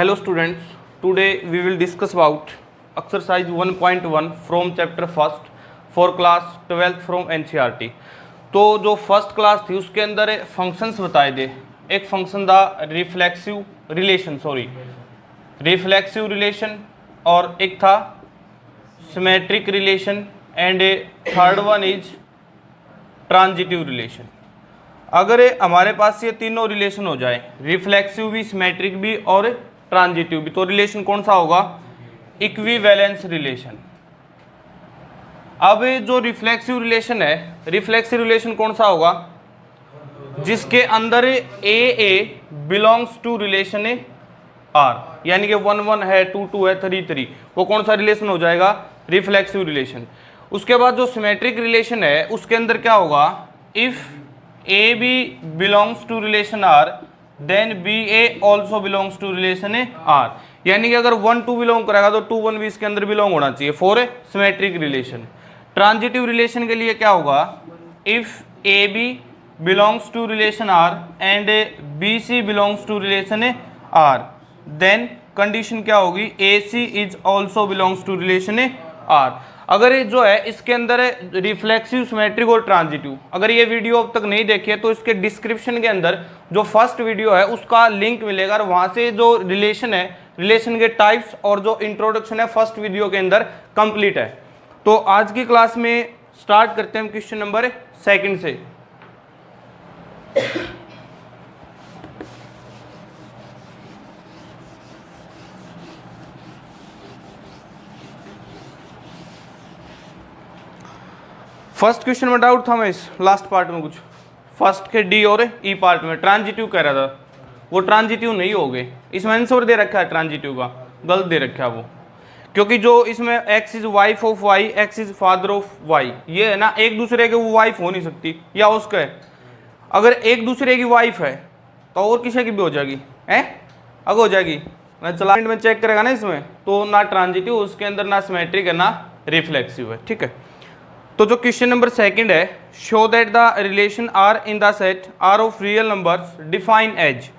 Hello students, today we will discuss about exercise 1.1 from chapter first for class 12th from NCERT। तो जो first class थी उसके अंदर functions बताए थे। एक फंक्शन था रिफ्लेक्सिव रिलेशन और एक था symmetric relation and third one is transitive relation. अगर हमारे पास ये तीनों रिलेशन हो जाए, रिफ्लेक्सिव भी, सिमेट्रिक भी और ट्रांजिटिव भी, तो रिलेशन कौन सा होगा? Equivalence relation. अब जो रिफ्लेक्सिव रिलेशन है, रिफ्लेक्सिव रिलेशन कौन सा होगा? जिसके अंदर ए बिलोंग्स टू रिलेशन आर, यानी कि 1 1 है, 2 2 है, 3 3, वो कौन सा रिलेशन हो जाएगा? Reflexive relation. उसके बाद जो सिमेट्रिक रिलेशन है उसके अंदर क्या होगा? If A B belongs to relation R then B A also belongs to relation R, यानी कि अगर 1 2 बिलोंग करेगा तो 2 1 भी इसके अंदर बिलोंग होना चाहिए for symmetric relation. Transitive relation के लिए क्या होगा? If A B belongs to relation R and B C belongs to relation R then condition क्या होगी? A C is also belongs to relation R. अगर ये जो है इसके अंदर है रिफ्लेक्सिव, सिमेट्रिक और ट्रांजिटिव, अगर ये वीडियो अब तक नहीं देखी है तो इसके डिस्क्रिप्शन के अंदर जो फर्स्ट वीडियो है उसका लिंक मिलेगा और वहाँ से जो रिलेशन है, रिलेशन के टाइप्स और जो इंट्रोडक्शन है फर्स्ट वीडियो के अंदर कंप्लीट है। तो आज की क्लास में स्टार्ट करते हैं क्वेश्चन नंबर 2 से। फर्स्ट क्वेश्चन में डाउट था मैं इस लास्ट पार्ट में, कुछ फर्स्ट के डी और ई पार्ट में ट्रांजिटिव कह रहा था, वो ट्रांजिटिव नहीं हो गए। इसमें आंसर दे रखा है ट्रांजिटिव का, गलत दे रखा है वो, क्योंकि जो इसमें X is wife of Y, X is father of Y, ये है ना, एक दूसरे के वो वाइफ हो नहीं सकती, या उसका है। अगर एक दूसरे की वाइफ है तो और किसी की भी हो जाएगी, है अगर हो जाएगी ना, चला में चेक करेगा ना इसमें, तो ना ट्रांजिटिव उसके अंदर, ना सिमेट्रिक है, ना रिफ्लेक्सिव है। ठीक है, तो जो क्वेश्चन नंबर 2 है, show that the relation R in the set R of real numbers defined as.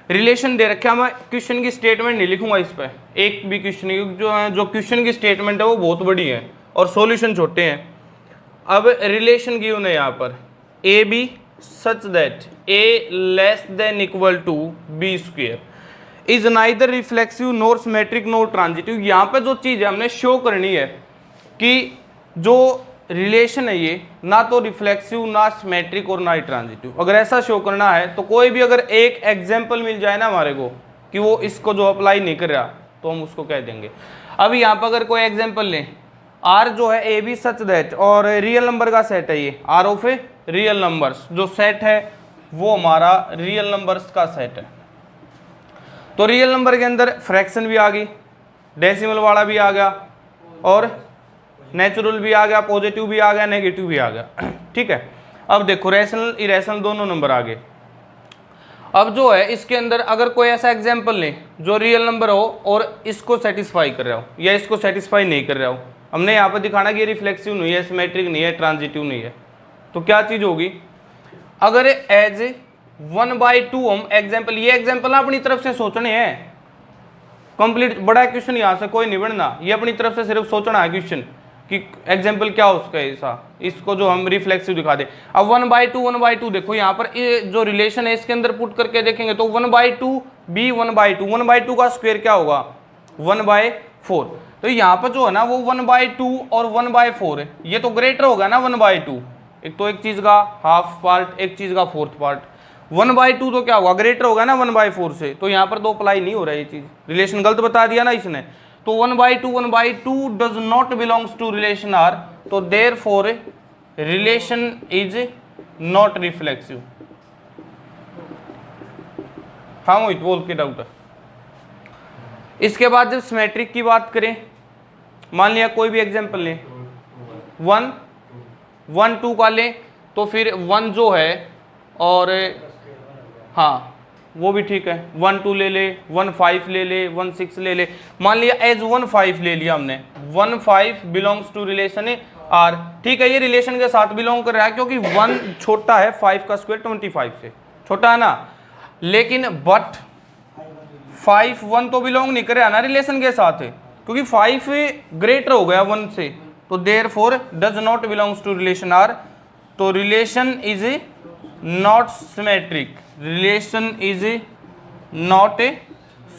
Relation दे रखा है, मैं क्वेश्चन की स्टेटमेंट नहीं लिखूंगा इस पर, एक भी क्वेश्चन जो क्वेश्चन की स्टेटमेंट है वो बहुत बड़ी है और सॉल्यूशन छोटे हैं। अब रिलेशन गिवन है यहाँ पर, A B such that A less than equal to B square is neither reflexive nor symmetric nor transitive. यहाँ पे जो चीज़ है हमने शो करनी है कि जो रिलेशन है ये ना तो रिफ्लेक्सिव, ना सिमेट्रिक और ना ही ट्रांजिटिव। अगर ऐसा शो करना है तो कोई भी अगर एक एग्जांपल मिल जाए ना हमारे को कि वो इसको जो अप्लाई नहीं कर रहा, तो हम उसको कह देंगे। अब यहाँ पर अगर कोई एग्जांपल लें, आर जो है ए बी सच दैट, और रियल नंबर का सेट है ये, R of A real numbers, जो सेट है वो हमारा रियल नंबर्स का सेट है। तो रियल नंबर के अंदर फ्रैक्शन भी आ गई, डेसिमल वाला भी आ गया, और नेचुरल भी आ गया, पॉजिटिव भी आ गया, नेगेटिव भी आ गया। ठीक है, अब देखो रैशनल इरेशनल दोनों नंबर आ गए। अब जो है इसके अंदर अगर कोई ऐसा एग्जांपल ले जो रियल नंबर हो और इसको सेटिस्फाई कर रहा हो या इसको सेटिस्फाई नहीं कर रहा हो, हमने यहाँ पर दिखाना कि ये रिफ्लेक्सिव नहीं है, सिमेट्रिक नहीं है, ट्रांजिटिव नहीं है, तो क्या चीज़ होगी? अगर एज 1/2 हम एग्जाम्पल, ये एग्जाम्पल अपनी तरफ से सोचने हैं, कंप्लीट बड़ा क्वेश्चन यहाँ से कोई नहीं बनना, ये अपनी तरफ से सिर्फ सोचना है क्वेश्चन कि एग्जाम्पल क्या हो उसका ऐसा, इसको जो हम रिफ्लेक्सिव दिखा दे। अब 1/2 देखो यहाँ पर ये जो रिलेशन है इसके अंदर पुट करके देखेंगे तो 1/2 बी 1/2, 1/2 का स्क्वायर क्या होगा? 1/4। तो यहाँ पर जो है ना वो 1/2 और 1/4 है, ये तो ग्रेटर होगा ना 1/2, एक तो एक चीज का हाफ पार्ट, एक चीज का फोर्थ पार्ट। 1/2 तो क्या होगा? ग्रेटर होगा ना 1/4 से, तो यहाँ पर तो अप्लाई नहीं हो रहा है, ये चीज रिलेशन गलत बता दिया ना इसने। तो 1/2 does not belongs to relation R, तो therefore relation is not reflexive. हाँ मोहित बोल के डाउट है। इसके बाद जब सिमेट्रिक की बात करें, मान लिया कोई भी एग्जांपल लें, 1 1 2 का लें, तो फिर 1 जो है और हाँ वो भी ठीक है, 1 2 ले ले, 1 5 ले ले, 1 6 ले ले। मान लिया एज 1 5 ले लिया हमने, 1 5 बिलोंग्स टू रिलेशन आर। ठीक है, ये रिलेशन के साथ बिलोंग कर रहा है क्योंकि 1 छोटा है 5 का स्क्वायर 25 से, छोटा है ना, लेकिन बट 5 1 तो बिलोंग नहीं करे ना रिलेशन के साथ है, क्योंकि 5 ग्रेटर हो गया 1 से, तो therefore does not belongs to relation R. तो relation is not symmetric, relation is not a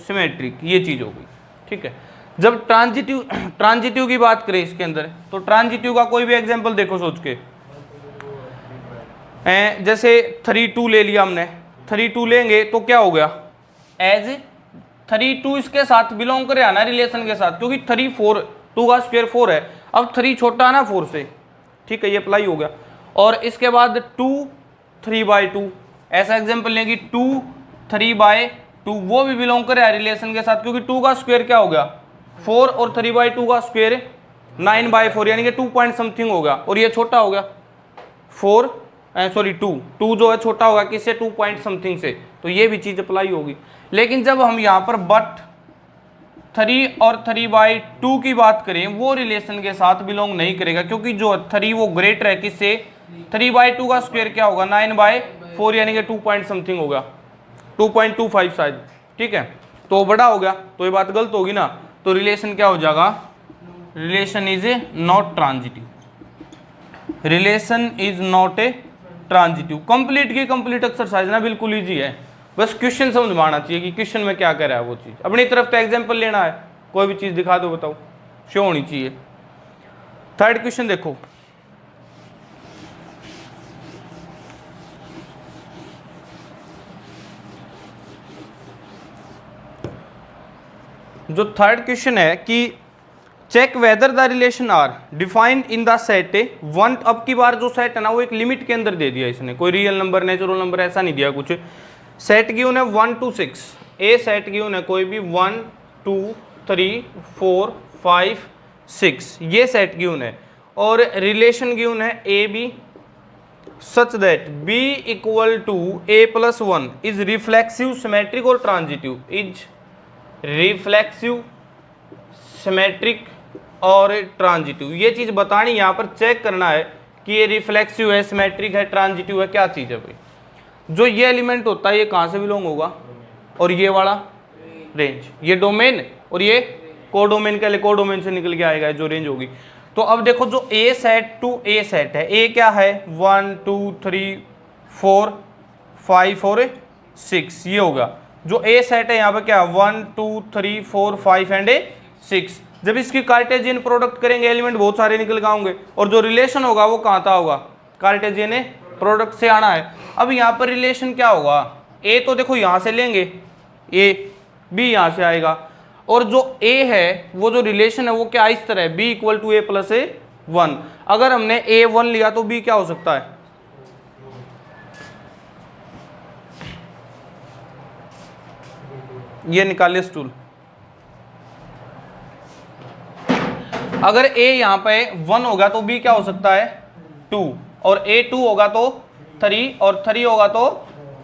symmetric, ये चीज हो गई। ठीक है, जब ट्रांजिटिव की बात करें इसके अंदर, तो ट्रांजिटिव का कोई भी एग्जांपल देखो सोच के, जैसे 3 2 ले लिया हमने, 3 2 लेंगे तो क्या हो गया, एज 3 2 इसके साथ बिलोंग करे आना रिलेशन के साथ, क्योंकि 3 4 2 का स्क्वायर 4 है, अब 3 छोटा है ना 4 से। ठीक है, ये अप्लाई हो गया। और इसके बाद 2 3/2, ऐसा एग्जांपल लेंगे 2 3/2, वो भी बिलोंग करे रिलेशन के साथ, क्योंकि 2 का स्क्वायर क्या हो गया 4 और 3/2 का स्क्वायर 9/4, यानी कि 2 पॉइंट समथिंग हो गया, और ये छोटा हो गया 2 जो है छोटा होगा किससे, 2 पॉइंट समथिंग से, तो ये भी चीज अप्लाई होगी। लेकिन जब हम यहाँ पर बट 3 और 3/2 की बात करें, वो रिलेशन के साथ बिलोंग नहीं करेगा, क्योंकि जो 3 वो ग्रेटर है किससे, 3/2 का स्क्वायर क्या होगा 9/4, यानी कि 2 पॉइंट समथिंग होगा 2.25 शायद। ठीक है, तो बड़ा हो गया, तो ये बात गलत होगी ना, तो रिलेशन क्या हो जाएगा, relation is a not transitive, relation is not A transitive. Complete की कंप्लीट एक्सरसाइज ना बिल्कुल इजी है, बस क्वेश्चन समझ में आना चाहिए कि क्वेश्चन में क्या कर रहा है वो चीज, अपनी तरफ तो एग्जांपल लेना है, कोई भी चीज दिखा दो बताओ, शो होनी चाहिए। थर्ड क्वेश्चन देखो, जो थर्ड क्वेश्चन है कि check whether the relation are defined in the set A one. अब की बार जो सेट है ना वो एक लिमिट के अंदर दे दिया इसने, कोई रियल नंबर नेचुरल नंबर ऐसा नहीं दिया कुछ। सेट गिवन है 1 to 6, ए सेट गिवन है कोई भी 1 2 3 4 5 6, ये सेट गिवन है, और रिलेशन गिवन है A B such that B equal to a + 1 is reflexive symmetric और ट्रांजिटिव, इज रिफ्लेक्सिव सिमेट्रिक और ट्रांजिटिव। ये चीज बतानी, यहाँ पर चेक करना है कि ये रिफ्लेक्सिव है, सिमेट्रिक है, ट्रांजिटिव है, क्या चीज है भाई। जो ये एलिमेंट होता है ये कहाँ से बिलोंग होगा, और ये वाला रेंज, ये डोमेन, और ये कोडोमेन के लिए कोडोमेन से निकल के आएगा जो रेंज होगी। तो अब देखो जो ए सेट टू ए सेट है, ए क्या है 1 2 3 4 5 और 6, ये होगा जो ए सेट है। यहाँ पे क्या 1 2 3 4 5 एंड 6, जब इसकी कार्टेशियन प्रोडक्ट करेंगे एलिमेंट बहुत सारे निकल के आएंगे, और जो रिलेशन होगा वो कहाँ था होगा, कार्टेशियन प्रोडक्ट से आना है। अब यहाँ पर रिलेशन क्या होगा, ए तो देखो यहाँ से लेंगे, ए बी यहाँ से आएगा, और जो ए है वो जो रिलेशन है वो क्या इस तरह है, B equal to a + a 1। अगर हमने a 1 लिया तो b क्या हो सकता है, ये निकालिए स्टूल। अगर a यहाँ पे 1 होगा तो b क्या हो सकता है 2, और a 2 होगा तो 3, और 3 होगा तो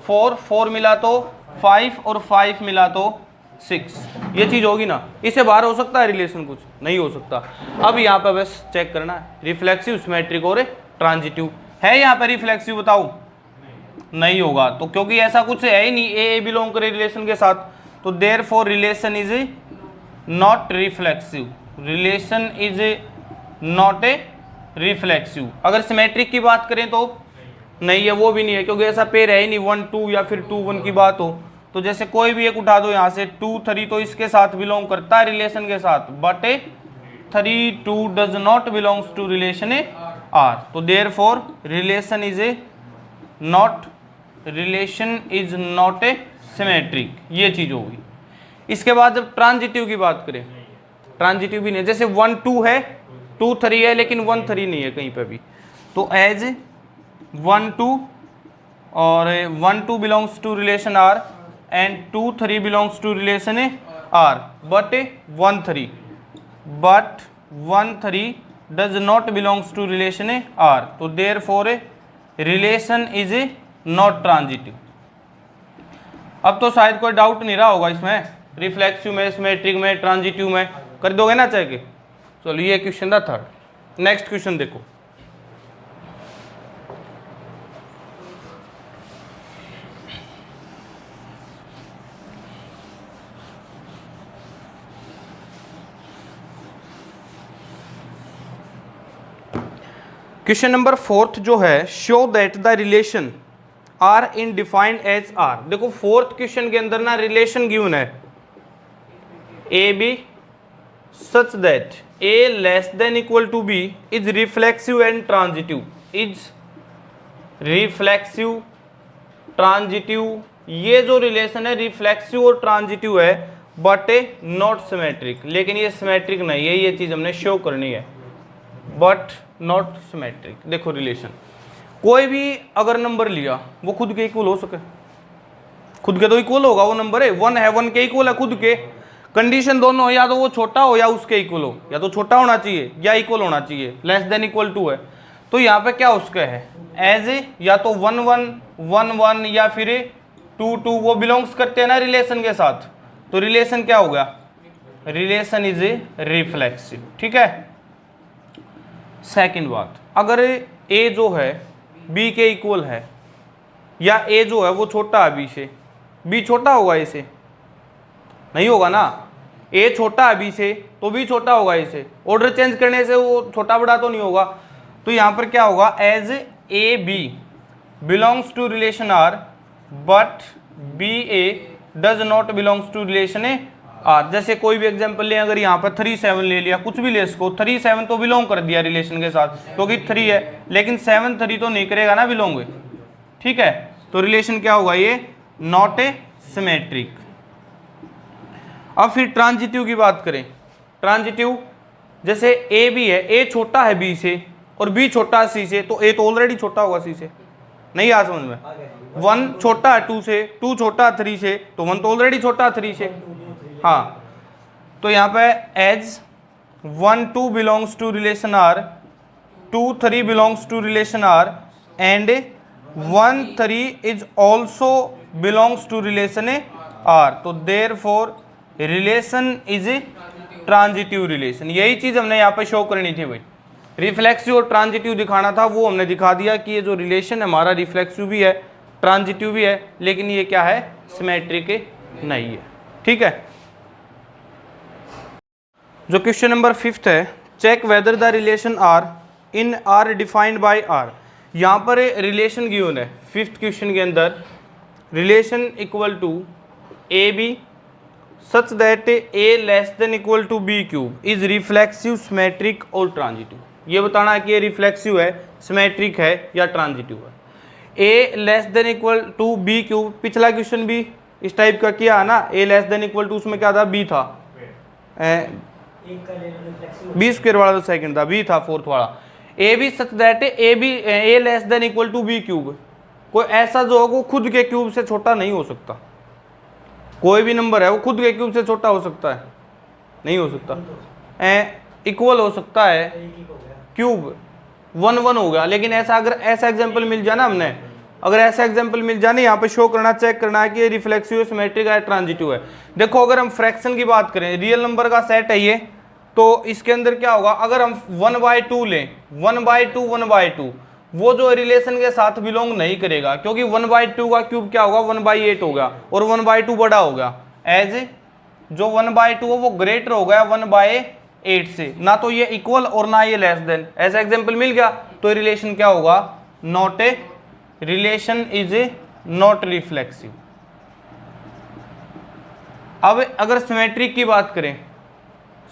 4, 4 मिला तो 5, और 5 मिला तो 6, ये चीज होगी ना। इससे बाहर हो सकता है रिलेशन, कुछ नहीं हो सकता। अब यहाँ पे बस चेक करना है रिफ्लेक्सिव सिमेट्रिक और ट्रांजिटिव है, यहाँ पे रिफ्लेक्सिव बताओ नहीं होगा, तो क्योंकि ऐसा कुछ है ही नहीं, ए बिलोंग करे रिलेशन के साथ, तो therefore relation is not reflexive, relation is not a reflexive. अगर सिमेट्रिक की बात करें तो नहीं है, वो भी नहीं है, क्योंकि ऐसा पेयर है ही नहीं 1 2 या फिर 2 1 की बात हो तो जैसे कोई भी एक उठा दो यहाँ से 2 3 तो इसके साथ बिलोंग करता है रिलेशन के साथ, but 3 2 does not belongs to relation R, तो therefore relation is a not, relation is not a symmetric, ये चीज होगी। इसके बाद जब ट्रांजिटिव की बात करें, ट्रांजिटिव भी नहीं, जैसे 1 2 है 2 3 है लेकिन 1 3 नहीं है कहीं पे भी, तो एज 1 2 और 1 2 belongs to relation R and 2 3 belongs to relation R, but 1 3 does not belongs to relation R, तो therefore relation is not transitive. अब तो शायद कोई डाउट नहीं रहा होगा इसमें, रिफ्लेक्सिव में, सिमेट्रिक में, ट्रांजिटिव में कर दोगे ना चाहे। चलो ये क्वेश्चन था थर्ड। नेक्स्ट क्वेश्चन देखो, क्वेश्चन नंबर 4 जो है, show that the relation R in defined as R. देखो 4th क्वेश्चन के अंदर ना रिलेशन गिवन है A B such that A less than equal to B is reflexive and transitive, is reflexive transitive. ये जो relation है reflexive और transitive है बट नॉट सिमेट्रिक, लेकिन ये सिमेट्रिक नहीं है, ये चीज हमने शो करनी है, बट नॉट सिमेट्रिक। देखो रिलेशन, कोई भी अगर नंबर लिया वो खुद के इक्वल हो सके, खुद के तो इक्वल होगा वो नंबर है, 1 है 1 के इक्वल है खुद के। कंडीशन दोनों, या तो वो छोटा हो या उसके इक्वल हो, या तो छोटा होना चाहिए या इक्वल होना चाहिए, लेस देन इक्वल टू है। तो यहाँ पे क्या उसका है, एज ए या तो 1 1 1 1 या फिर 2 2, वो बिलोंग्स करते हैं ना रिलेशन के साथ। तो रिलेशन क्या हो गया, रिलेशन इज ए रिफ्लेक्सिव। ठीक है। सेकंड बात, अगर ए जो है बी के इक्वल है, या ए जो है वो छोटा है बी से, बी छोटा होगा ए से, नहीं होगा ना, ए छोटा है बी से तो बी छोटा होगा ए से, ऑर्डर चेंज करने से वो छोटा बड़ा तो नहीं होगा। तो यहां पर क्या होगा, as A B belongs to relation R but B A does not belongs to relation A R. जैसे कोई भी एग्जांपल ले, अगर यहाँ पर 3 7 ले लिया, कुछ भी ले इसको, 3 7 तो बिलोंग कर दिया रिलेशन के साथ क्योंकि 3 है, लेकिन 7 3 तो नहीं करेगा ना बिलोंग। ठीक है, तो रिलेशन क्या होगा, ये नॉट ए सिमेट्रिक। अब फिर ट्रांजिटिव की बात करें, ट्रांजिटिव जैसे ए बी है, ए छोटा है बी से और बी छोटा है सी से, तो ए तो ऑलरेडी छोटा होगा सी से, नहीं आ समझ में। 1 छोटा है 2 से, 2 छोटा है 3 से, तो 1 तो ऑलरेडी छोटा है 3 से। हाँ, तो यहाँ पे as 1 2 belongs to relation R, 2 3 belongs to relation R and 1 3 is also belongs to relation R. तो therefore relation is a transitive relation. यही चीज हमने यहाँ पे शो करनी थी भाई, रिफ्लेक्सिव और ट्रांजिटिव दिखाना था, वो हमने दिखा दिया कि ये जो रिलेशन है हमारा रिफ्लेक्सिव भी है ट्रांजिटिव भी है, लेकिन ये क्या है, सिमेट्रिक नहीं है। ठीक है। जो क्वेश्चन नंबर 5 है, check whether the relation R in R defined by R. यहाँ पर रिलेशन गिवन है 5th क्वेश्चन के अंदर, relation equal to a B such that A less than equal to B cube is reflexive symmetric और transitive. ये बताना है कि ये रिफ्लेक्सिव है, सिमेट्रिक है या ट्रांजिटिव है। A less than equal to B cube, पिछला क्वेश्चन भी इस टाइप का किया है ना, A less than equal to उसमें क्या था, बी था, बी स्क्वायर वाला तो सेकंड था, बी था 4th वाला। A B such that a b a less than equal to B cube, कोई ऐसा जो होगा वो खुद के क्यूब से छोटा नहीं हो सकता, कोई भी नंबर है वो खुद के क्यूब से छोटा हो सकता है, नहीं हो सकता। इक्वल हो सकता है क्यूब, 1 1 हो गया, लेकिन ऐसा अगर ऐसा एग्जांपल मिल जाए ना, हमने अगर ऐसा एग्जांपल मिल जाए ना, यहाँ पे शो करना, चेक करना है कि ये रिफ्लेक्सिव है, सिमेट्रिक है, ट्रांजिटिव है। देखो अगर हम फ्रैक्शन की बात करें, रियल नंबर का सेट है ये, तो इसके अंदर क्या होगा, अगर हम 1/2 लें, 1/2 1/2, वो जो रिलेशन के साथ बिलोंग नहीं करेगा, क्योंकि 1/2 का क्यूब क्या होगा, 1/8 होगा और 1/2 बड़ा होगा, एज जो 1/2 है वो ग्रेटर हो गया 1/8 से, ना तो ये इक्वल और ना ये लेस देन। ऐसा एग्जांपल मिल गया, तो रिलेशन क्या होगा, not a relation is a not reflexive. अब अगर सिमेट्रिक की बात करें,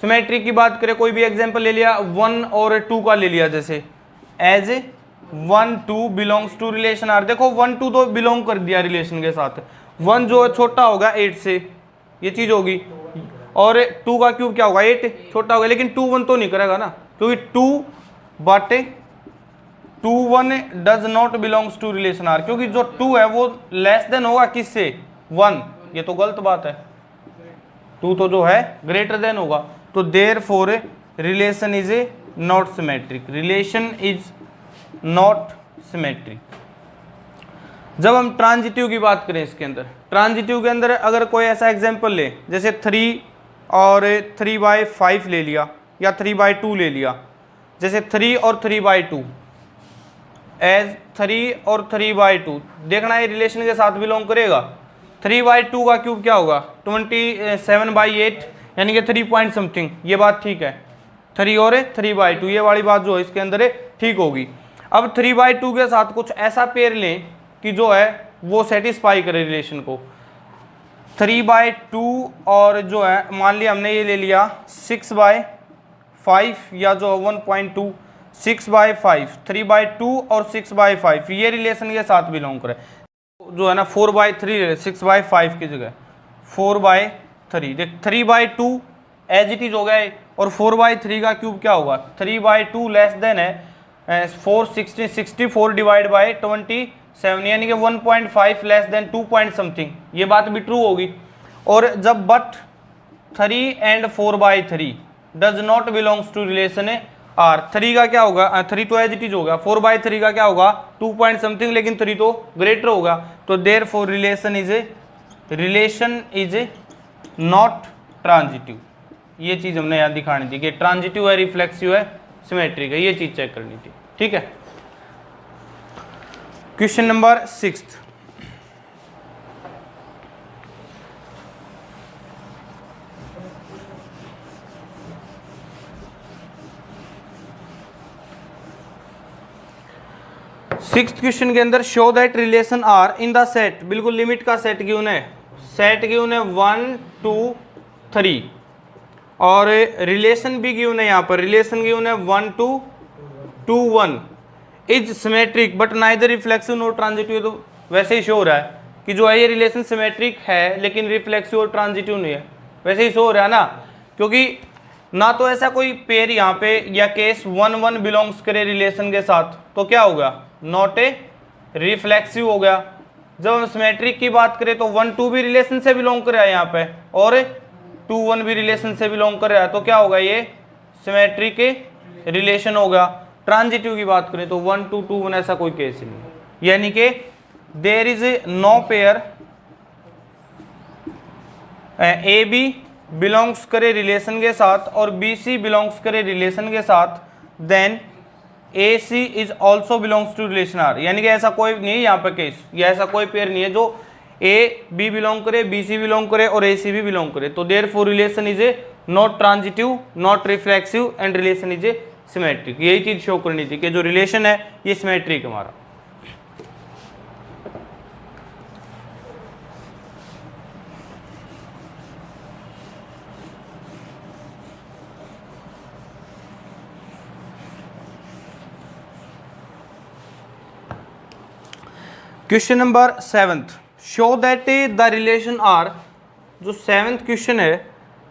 सिमेट्रिक की बात करें, कोई भी एग्जांपल ले लिया, 1 और 2 का ले लिया, जैसे as 1 2 belongs to relation R. देखो 1 2 तो बिलोंग कर दिया रिलेशन के साथ, 1 जो है छोटा होगा 8 से, ये चीज होगी, और 2 का क्यूब क्या होगा, 8 छोटा होगा, लेकिन 2 1 तो नहीं करेगा ना, क्योंकि 2 बटे 2 1 does not belongs to relation R, क्योंकि जो 2 है वो लेस देन होगा किससे, 1, ये तो गलत बात है, 2 तो जो है ग्रेटर देन होगा। तो therefore relation is a not symmetric, relation is not symmetric. जब हम ट्रांजिटिव की बात करें, इसके अंदर ट्रांजिटिव के अंदर अगर कोई ऐसा एग्जांपल ले, जैसे 3 और 3/5 ले लिया या 3/2 ले लिया, जैसे 3 और 3/2, एज 3 और 3/2 देखना ये रिलेशन के साथ बिलोंग करेगा। 3/2 का क्यूब क्या होगा, 27/8 यानी कि 3 पॉइंट समथिंग, ये बात ठीक है। 3 और 3/2 ये वाली बात जो है इसके अंदर ठीक होगी। अब 3/2 के साथ कुछ ऐसा पेयर लें कि जो है वो सेटिस्फाई करे रिलेशन को। 3/2 और जो है मान लिया हमने ये ले लिया 6/5 या जो 1.2 6/5 3/2 और 6/5 ये रिलेशन के साथ बिलोंग करे। जो है ना 4/3 6/5 की जगह 4/3 देख 3/2 एज इट इज हो गया और 4/3 का क्यूब क्या होगा 3/2 लेस देन है 64 डिवाइड बाई 27 यानी कि 1.5 लेस देन 2 पॉइंट समथिंग, ये बात भी ट्रू होगी। और जब but 3 and 4/3 does not belongs to relation R, 3 का क्या होगा 3 तो एज इट इज होगा, 4/3 का क्या होगा 2 पॉइंट समथिंग, लेकिन 3 तो ग्रेटर होगा, तो therefore relation is a not transitive. ये चीज हमने यहाँ दिखानी थी कि ट्रांजिटिव है, रिफ्लेक्सिव है, सिमेट्रिक है, ये चीज चेक करनी थी। ठीक है, क्वेश्चन नंबर 6। सिक्स्थ क्वेश्चन के अंदर show that relation R in the set, बिल्कुल लिमिट का सेट गिवन है, सेट गिवन है 1 2 3 और रिलेशन भी गिवन है, यहाँ पर रिलेशन गिवन है 1 2 2 1 is symmetric but neither reflexive not transitive. तो वैसे ही शो हो रहा है कि जो है ये रिलेशन सिमेट्रिक है लेकिन रिफ्लेक्सिव और ट्रांजिटिव नहीं है, वैसे ही शो हो रहा है ना, क्योंकि ना तो ऐसा कोई पेयर यहाँ पे या केस 1 1 बिलोंग्स करे रिलेशन के साथ, तो क्या होगा नॉट ए रिफ्लेक्सिव हो गया। जब हम सिमेट्रिक की बात करें तो 1 2 भी रिलेशन से बिलोंग कर रहा है यहाँ पे और 2 1 भी रिलेशन से बिलोंग कर रहा है, तो क्या होगा ये सिमेट्रिक रिलेशन होगा। ट्रांजिटिव की बात करें तो 1 2 2 1 ऐसा कोई केस ही नहीं, यानी कि there is no pair a B belongs करे रिलेशन के साथ और बी सी बिलोंग्स करे रिलेशन के साथ, then a C is also belongs to relation R, यानी कि ऐसा कोई नहीं है यहाँ पे केस, या ऐसा कोई पेयर नहीं है जो ए बी बिलोंग करे, बी सी बिलोंग करे और ए सी भी बिलोंग करे। तो therefore relation is a not transitive not reflexive and relation is a symmetric. यही चीज शो करनी थी कि जो रिलेशन है ये सिमेट्रिक हमारा। Question number 7, show that the relation R, जो 7th क्वेश्चन है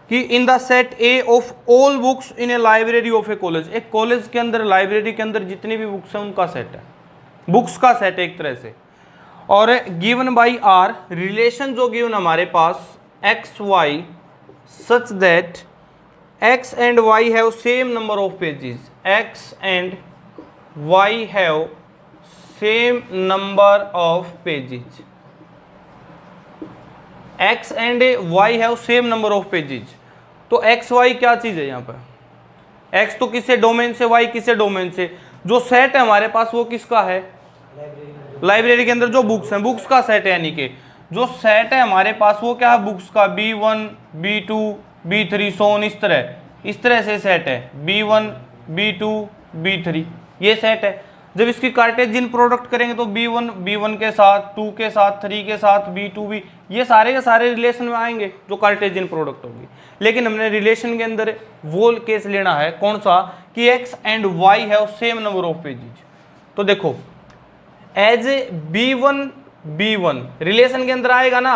कि in the set A of all books in a library of a college, एक कॉलेज के अंदर लाइब्रेरी के अंदर जितनी भी बुक्स हैं उनका सेट है, बुक्स का सेट है एक तरह से, और गिवन बाई आर, रिलेशन जो गिवन हमारे पास X Y such that X and Y have same number of pages, X and Y have same number of pages, X and Y have same number of pages. तो X Y क्या चीज है यहाँ पर, x तो किससे domain से, Y किससे डोमेन से, जो सेट है हमारे पास वो किसका है लाइब्रेरी के अंदर जो बुक्स हैं बुक्स का सेट है, यानी कि जो सेट है हमारे पास वो क्या है बुक्स का B1 B2 B3 सोन, इस तरह से सेट है B1 B2 B3 ये सेट है। जब इसकी कार्टेशियन प्रोडक्ट करेंगे तो B1 B1 के साथ, 2 के साथ, 3 के साथ, B2 भी, ये सारे के सारे रिलेशन में आएंगे जो कार्टेशियन प्रोडक्ट होगी। लेकिन हमने रिलेशन के अंदर वो केस लेना है कौन सा कि x and y have same number of pages. तो देखो as a B1 B1 relation के अंदर आएगा ना,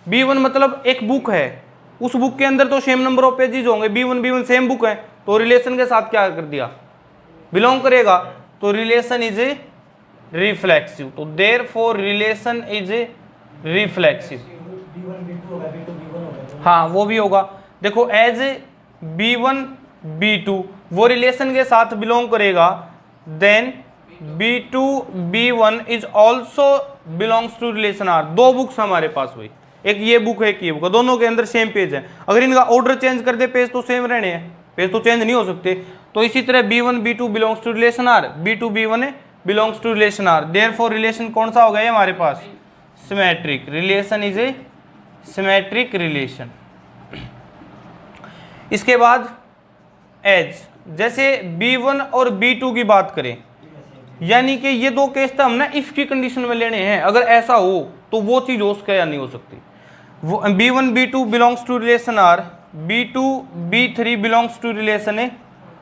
B1 मतलब एक बुक है, उस बुक के अंदर तो सेम नंबर ऑफ पेजेस होंगे, B1 B1 सेम बुक है, तो रिलेशन के साथ क्या कर दिया बिलोंग करेगा, तो रिलेशन इज ए रिफ्लेक्सिव। तो therefore relation is a reflexive, हाँ वो भी होगा। देखो एज ए B1 B2 वो रिलेशन के साथ बिलोंग करेगा, then B2 B1 is also belongs to relation R. दो बुक्स हमारे पास हुई, एक ये बुक है एक ये बुक, दोनों के अंदर सेम पेज है, अगर इनका ऑर्डर चेंज कर दे पेज तो सेम रहने हैं, पेज तो चेंज नहीं हो सकते। तो इसी तरह B1 B2 belongs to relation R, B2 B1 belongs to relation R, therefore relation कौन सा हो गया हमारे पास symmetric, relation is a symmetric relation. इसके बाद एज, जैसे B1 और B2 की बात करें यानी कि ये दो केस तो हमने इफ की कंडीशन में लेने हैं, अगर ऐसा हो तो वो चीज हो सकती है या नहीं हो सकती। वो B1 B2 belongs to relation R, B2 B3 belongs to relation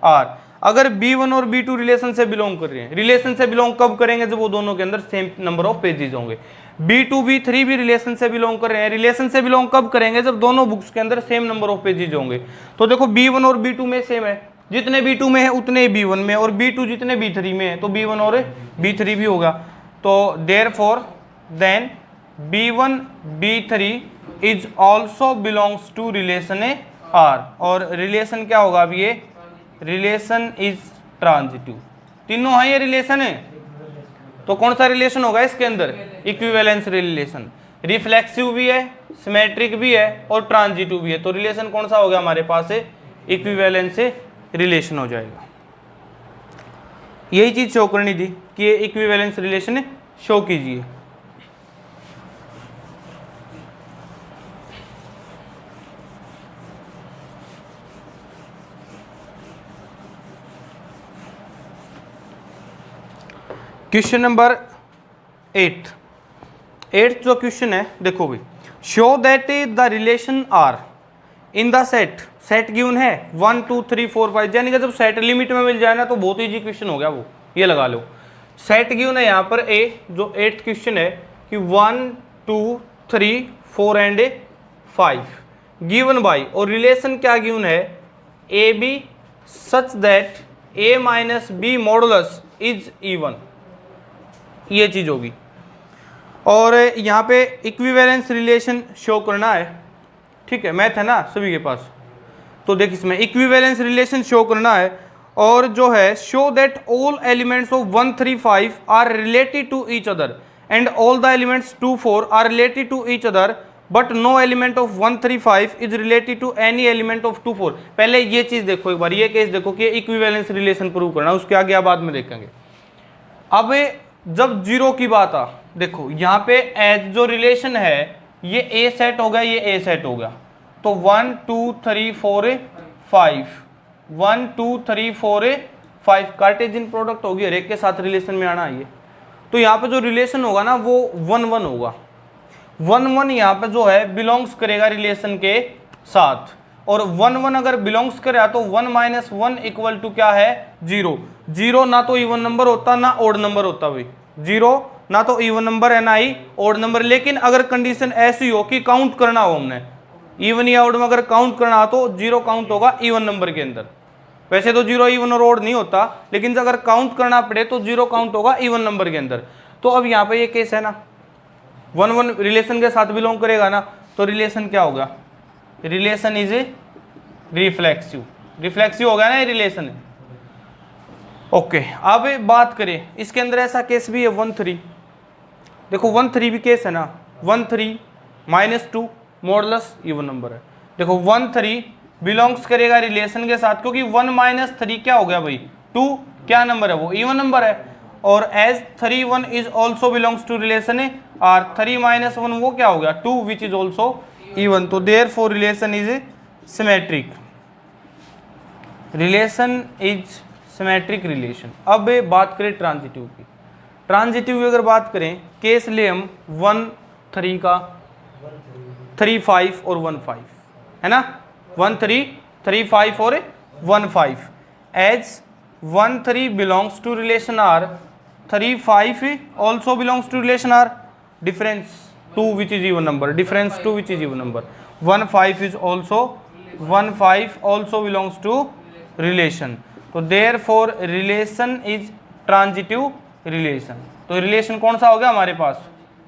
R. अगर B1 और B2 रिलेशन से बिलोंग कर रहे हैं, रिलेशन से बिलोंग कब करेंगे, जब वो दोनों के अंदर सेम नंबर ऑफ पेजेस होंगे। B2 B3 भी रिलेशन से बिलोंग कर रहे हैं, रिलेशन से बिलोंग कब करेंगे, जब दोनों बुक्स के अंदर सेम नंबर ऑफ पेजेस होंगे। तो देखो B1 और B2 में सेम है, जितने B2 में है उतने B1 में, और B2 जितने B3 में है तो B1 और B3 भी होगा। तो therefore then B1 B3 is also belongs to relation R, और रिलेशन क्या होगा, अब ये रिलेशन इज ट्रांजिटिव। तीनों है ये रिलेशन है, तो कौन सा रिलेशन होगा इसके अंदर, इक्विवेलेंस रिलेशन। रिफ्लेक्सिव भी है, सिमेट्रिक भी है और ट्रांजिटिव भी है, तो रिलेशन कौन सा हो गया हमारे पास है, इक्विवेलेंस रिलेशन हो जाएगा। यही चीज शो करनी थी कि ये इक्विवेलेंस रिलेशन शो कीजिए। क्वेश्चन नंबर 8 जो क्वेश्चन है देखो भाई, show that the relation R in the set given है 1 2 3 4 5, यानी कि जब सेट लिमिट में मिल जाए ना तो बहुत इजी क्वेश्चन हो गया वो, ये लगा लो। सेट गिवन है यहाँ पर ए, जो 8th क्वेश्चन है कि 1 2 3 4 एंड 5 गिवन बाई, और रिलेशन क्या गिवन है, A B such that a minus b modulus is even, ये चीज होगी। और यहाँ पे इक्विवेलेंस रिलेशन शो करना है, ठीक है, मैथ है ना सभी के पास, तो देख इसमें इक्विवेलेंस रिलेशन शो करना है, और जो है show that all elements of 1 3 5 are related to each other and all the elements 2 4 are related to each other but no element of 1 3 5 is related to any element of 2 4। पहले ये चीज देखो एक बार, ये केस देखो कि इक्विवेलेंस रिलेशन प्रूव करना, उसके आगे बाद में देखेंगे। अब जब जीरो की बात आ, देखो यहाँ पे एज जो रिलेशन है ये ए सेट हो गया, ये ए सेट हो गया, तो 1 2 3 4 5 1 2 3 4 5 कार्टेशियन प्रोडक्ट होगी, हर एक के साथ रिलेशन में आना है। तो यहाँ पे जो रिलेशन होगा ना वो 1 1 होगा, 1 1 यहाँ पे जो है बिलोंग्स करेगा रिलेशन के साथ, और 1 1 अगर बिलोंग्स करे तो 1 माइनस 1 इक्वल टू क्या है, 0। 0 ना तो इवन नंबर होता ना ओड नंबर होता भाई, 0 ना तो इवन नंबर है ना ही ओड नंबर। लेकिन अगर कंडीशन ऐसी हो कि काउंट करना हो हमने, इवन या ओड में अगर काउंट करना हो तो 0 काउंट होगा इवन नंबर के अंदर। वैसे तो 0 इवन और ओड नहीं होता, लेकिन अगर काउंट करना पड़े तो 0 काउंट होगा इवन नंबर के अंदर। तो अब यहाँ पे ये केस है ना, 1 1 रिलेशन के साथ बिलोंग करेगा ना, तो रिलेशन क्या होगा, relation is a reflexive, reflexive होगा ना ये रिलेशन। ओके अब बात करें इसके अंदर ऐसा केस भी है 1 3, देखो 1 3 भी केस है ना, 1 3 माइनस 2 मॉडुलस इवन नंबर है। देखो 1 3 बिलोंग्स करेगा रिलेशन के साथ, क्योंकि 1 माइनस 3 क्या हो गया भाई, 2 क्या नंबर है, वो इवन नंबर है। और as 3 1 is also belongs to relation है, और 3 माइनस 1 वो क्या हो गया, 2 विच इज ऑल्सो इवन। तो therefore relation is symmetric, relation is symmetric relation. अब बात करें ट्रांजिटिव की, ट्रांजिटिव की अगर बात करें केस ले हम 1 3 का, 3 5 और 1 5 है ना, 1 3 3 5 और 1 5 as 1 3 belongs to relation R, 3 5 also belongs to relation R, difference 2 which is even number, difference 2 which is even number, 1 5 is also 1 5 also belongs to relation. तो therefore relation is transitive relation. तो relation कौन सा हो गया हमारे पास,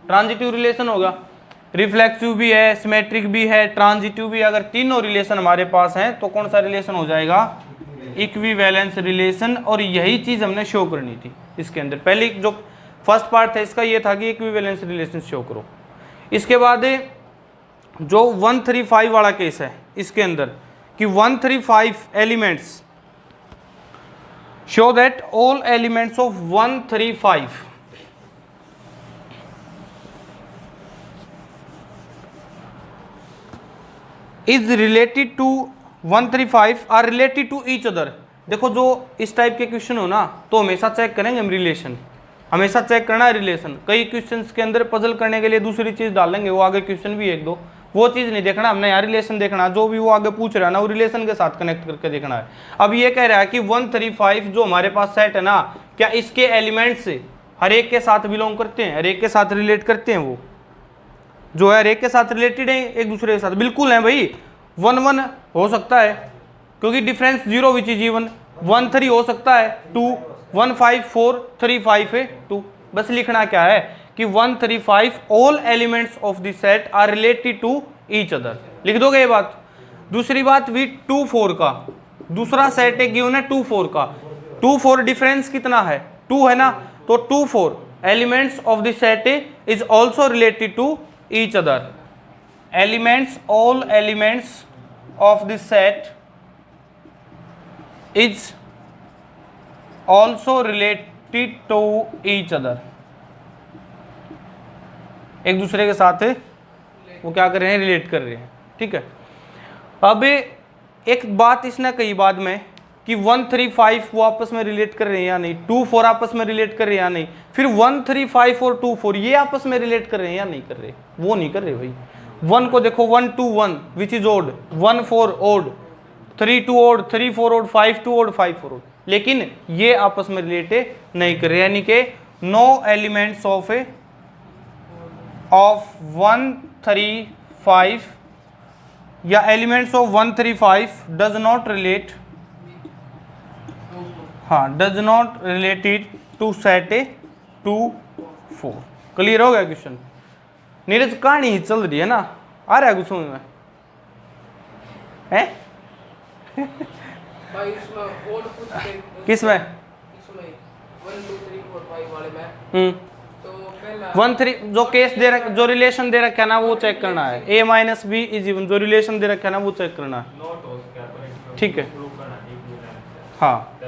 transitive relation होगा। Reflexive भी है, सिमेट्रिक भी है, ट्रांजिटिव भी है। अगर तीनों रिलेशन हमारे पास हैं तो कौन सा रिलेशन हो जाएगा, इक्विवेलेंस रिलेशन। और यही चीज हमने शो करनी थी इसके अंदर। पहले जो फर्स्ट पार्ट था इसका ये था कि इक्विवेलेंस रिलेशन शो करो। इसके बाद जो 1 3 5 वाला केस है इसके अंदर कि 1 3 5 elements show that all elements of 1 3 5 is related to 1 3 5 are related to each other देखो जो इस टाइप के क्वेश्चन हो ना तो हमेशा चेक करेंगे हम रिलेशन, हमेशा चेक करना है रिलेशन। कई क्वेश्चंस के अंदर पजल करने के लिए दूसरी चीज डालेंगे, वो आगे क्वेश्चन भी एक दो, वो चीज नहीं देखना हमने, यहाँ रिलेशन देखना, जो भी वो आगे पूछ रहा है ना वो रिलेशन के साथ कनेक्ट करके देखना है। अब ये कह रहा है कि 135 जो हमारे पास सेट है ना, क्या इसके एलिमेंट्स हर एक के साथ बिलोंग करते हैं, हर एक के साथ रिलेट करते हैं, वो जो है हर एक के साथ रिलेटेड है एक दूसरे के साथ, बिल्कुल है भाई। 1 1 हो सकता है क्योंकि डिफरेंस 0 विच इज इवन, 1 3 हो सकता है, 2 1 5 4 3 5 है 2। बस लिखना क्या है कि 1 3 5 all elements of the set are related to each other, लिख दोगे ये बात। दूसरी बात भी 2 4 का दूसरा सेट है गिवन है 2 4 का, 2 4 डिफरेंस कितना है 2 है ना, तो 2 4 elements of the set is also related to each other, elements all elements of the set is also related to each other, एक दूसरे के साथ वो क्या कर रहे हैं, रिलेट कर रहे हैं, ठीक है। अब एक बात इसने कही बाद में कि 1 3 5 वो आपस में रिलेट कर रहे हैं या नहीं, 2 4 आपस में रिलेट कर रहे हैं या नहीं, फिर 1 3 5 और 2 4 ये आपस में रिलेट कर रहे हैं या नहीं कर रहे, वो नहीं कर रहे भाई। 1 को देखो 1 2 1 which is odd, 1 4 odd, 3 2 odd, 3 4 odd, 5 2 odd, 5 4 odd, लेकिन ये आपस में रिलेट नहीं कर रहे, यानी कि नो एलिमेंट्स ऑफ 1 3 5 या elements of 1 3 5 does not relate, हाँ does not related to set 2 4। Clear हो गया क्वेश्चन। नीरज कहानी चल रही है ना, आ रहा है कुछ समझ में है? किस में? 1 3 जो केस दे रखा, जो रिलेशन दे रखा है ना वो चेक करना है, a minus b is even, जो रिलेशन दे रखा है ना वो चेक करना है, ठीक है। हाँ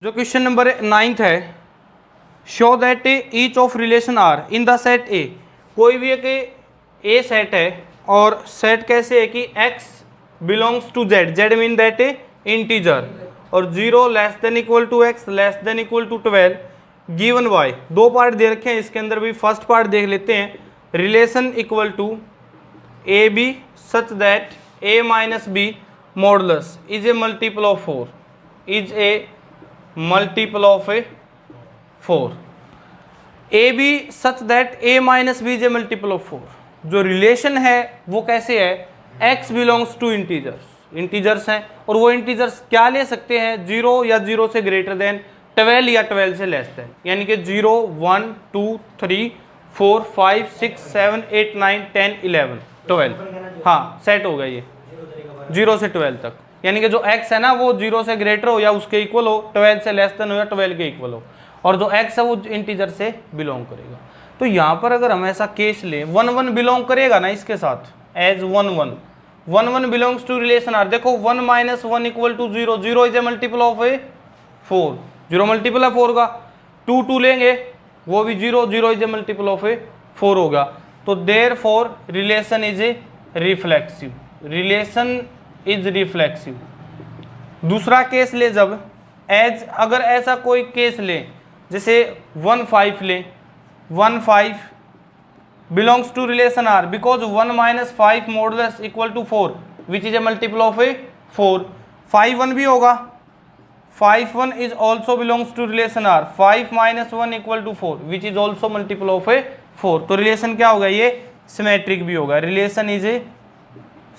जो क्वेश्चन नंबर 9 है, show that each of relation R in the set a, कोई भी एक ए सेट है और सेट कैसे है कि x belongs to z, z mean that integer, और 0 less than equal to x less than equal to 12 given y। दो पार्ट दे रखे हैं इसके अंदर भी, फर्स्ट पार्ट देख लेते हैं, relation equal to a B such that a minus b modulus is a multiple of 4, is a multiple of 4, a B such that a minus b is a multiple of 4। जो relation है वो कैसे है, x belongs to integers, integers हैं, और वो integers क्या ले सकते हैं, 0 या 0 से ग्रेटर देन 12 या 12 से लेस देन, यानी कि 0 1 2 3 4 5 6 7 8 9 10 11 12, हाँ सेट हो गया ये 0 से 12 तक, यानी कि जो x है ना वो 0 से ग्रेटर हो या उसके इक्वल हो, 12 से लेस देन हो या 12 के इक्वल हो, और जो x है वो इंटीजर से बिलोंग करेगा। तो यहाँ पर अगर हम ऐसा केस लें 1 1 बिलोंग करेगा ना इसके साथ, as 1 1 belongs to relation R, देखो 1 minus 1 equal to 0, 0 is a multiple of 4, 0 multiple है 4 का, 2 2 लेंगे वो भी 0, 0 इज ए मल्टीपल ऑफ 4 होगा, तो therefore relation is a reflexive, relation is reflexive. दूसरा केस ले जब एज, अगर ऐसा कोई केस ले जैसे 1 5 ले, 1 5 belongs to relation R because 1 minus 5 modulus equal to 4 which is a multiple of 4, 5 1 भी होगा, 5 1 is also belongs to relation R, 5 minus 1 equal to 4 which is also multiple of 4, तो रिलेशन क्या होगा, ये सिमेट्रिक भी होगा, रिलेशन इज ए